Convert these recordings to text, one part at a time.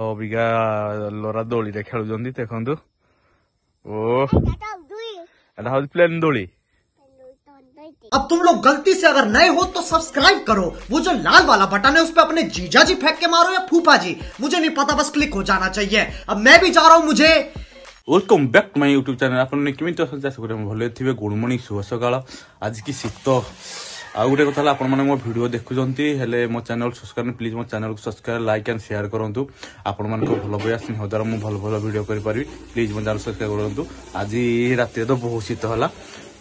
ଅବିକା ଲରା ଦୋଳିରେ ଖେଳୁଛନ୍ତି ଦେଖନ୍ତୁ। ଓ ଏଟା ହଉଛି ପ୍ଲେନ ଦୋଳି। अब तुम लोग गलती से अगर नए हो तो सब्सक्राइब करो, वो जो लाल वाला बटन है उस पर अपने जीजा जी फेंक के मारो या फूफा जी, मुझे नहीं पता, बस क्लिक हो जाना चाहिए। अब मैं भी जा रहा हूँ। मुझे welcome back to my YouTube channel. आपने केमी आशा करें भले थे। गुड मॉर्निंग शुभ सकाळ। आज की शीत आ गोटे कथा आप मो वीडियो देखुंत मो चैनल सब्सक्राइब प्लीज मो चैनल को सब्सक्राइब लाइक एंड शेयर करूँ। आपण मान भल पाया स्नेह द्वारा मुझे भल भल वीडियो करी प्लीज मो चैनल सब्सक्राइब करूँ। आज रात तो बहुत शीत है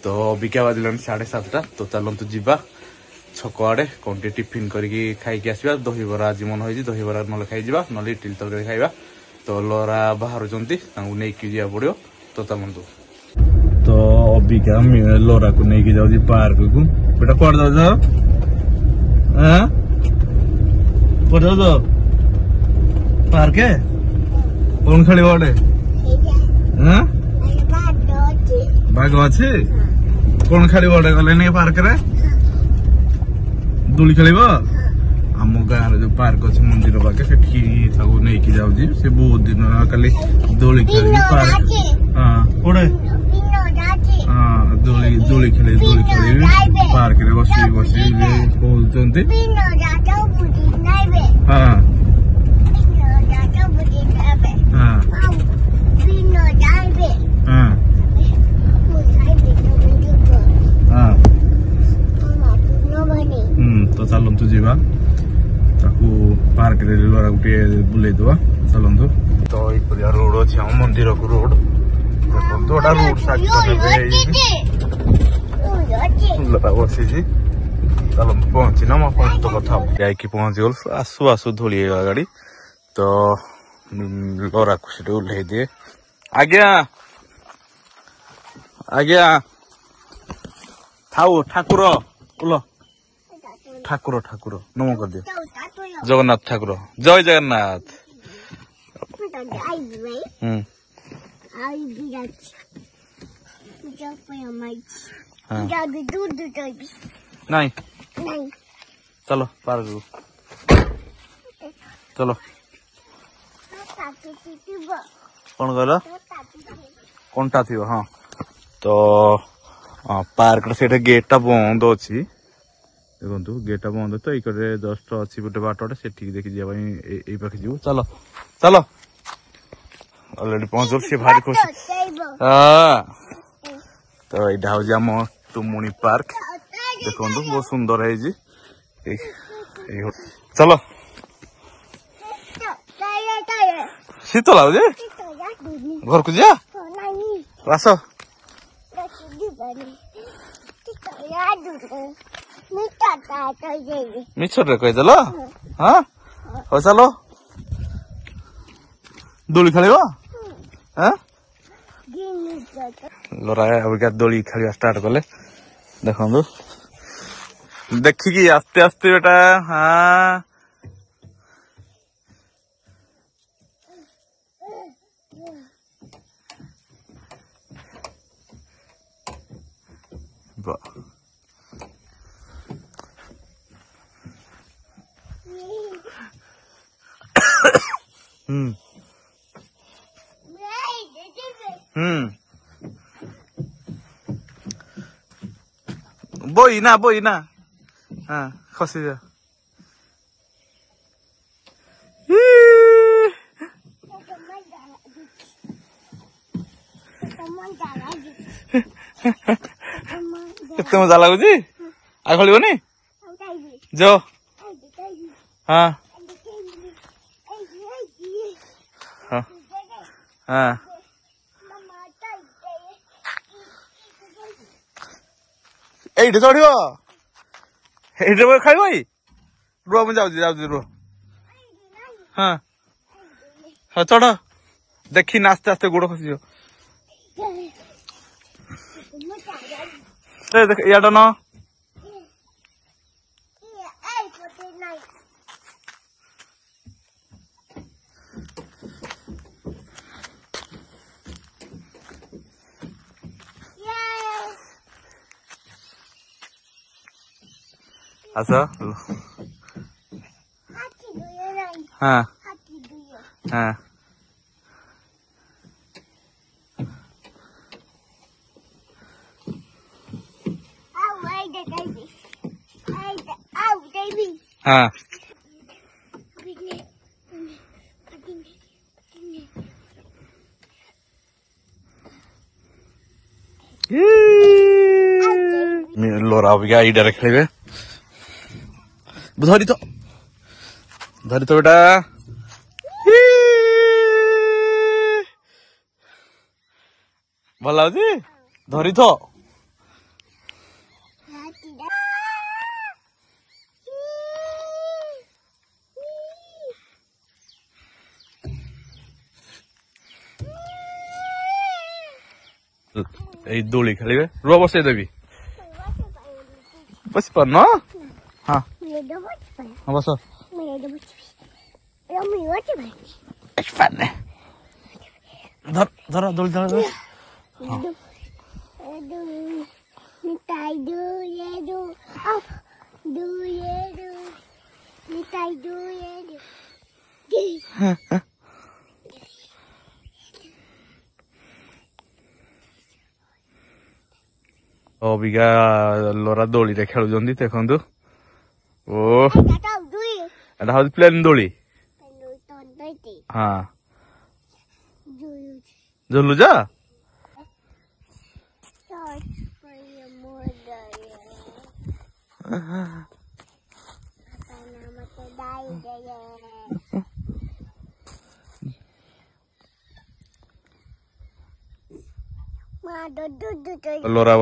तो अबिका बाजिलानी 7:30 तो चलतु जीवा छक आड़े कौन टिफिन करके खाई आसवा। दहीबरा आज मन हो दहीबरा ना खाई ना इडली तरकारी खाଇବା तो लरा बाहर नहीं जा पड़ो तो चलतु। तो अबिका लरा को नहीं जाऊँ पार्क को। बेटा कौन जाऊ पार्क कौन खेल बाघ अच्छे कौन खेल गले पार्क रे दोली खेल। आम गाँव जो पार्क अच्छे मंदिर पाखे से नहीं जाऊँगी से बहुत दिन खाली दोली खेल पार्क। हाँ कोड़े हाँ दोली दोली खेल पार्क रे बस बस कहते। हाँ तो चलतु जीवा पार्क लड़ा गोटे बुले दवा चलतु। तो यह रोड अच्छे हम मंदिर को रोड देखो रोड साइड बसी चलतु पहुंची ना तो कथा जाकि पहुंची गल आसु आसु धोली गाड़ी तो लड़ा को ओह्लई दिए। आज्ञा आज्ञा थाऊ ठाकुर बोल ठाकुर ठाकुर नम कर दियो जगन्नाथ ठाकुर जय जगन्नाथ। नहीं चलो पार्क चलो कौन कहल कंटा थी। हाँ तो पार्क से गेटा बंद अच्छी देखो गेटा बंद तो ये जस्ट अच्छी गोटे बाटे से देखी जाए ये पाखे जीव चलो चलो अलरेडी पहुंच सी भारी खुश। तो यहाँ हूँ आम टुमुनी पार्क देखो बहुत सुंदर है चलो शीत लगे घर को जा आस मिछर कहीदेल। हाँ हो चलो दोली खेल लड़ा अबिका दोली खेल स्टार्ट कले देखु देखिकी आस्ते आस्ते बेटा। हाँ बोई ना हाँ खसी जा केते मजा लगुच आ खेलनी जो। हाँ हाँ हाँ ये चढ़ ये खाइब रुह मुझे जाऊँ रुह। हाँ हाँ चढ़ देखी आस्ते आस्ते गोड़ खसी देख याद न अच्छा हाँ हाँ हाँ लोरा अबिका एइटा खेलिबे धरी तो बेटा भल लाଗୁଛି ଧରି ତ ଏଇ ଦୋଳି ଖେଳିବେ ରୁହ ବସେଇ ଦେବି ବସି ପାରୁନ ହଁ ହଁ ବସ ଧର ଦୋଳି ଧର ଅବିକା ଲୋରା ଦୋଳିରେ ଖେଳୁଛନ୍ତି ଦେଖନ୍ତୁ ଓ ଏଟା ହଉଛି ପ୍ଲେନ ଦୋଳି ହଁ ଝୁଲୁଛ ଲୋରା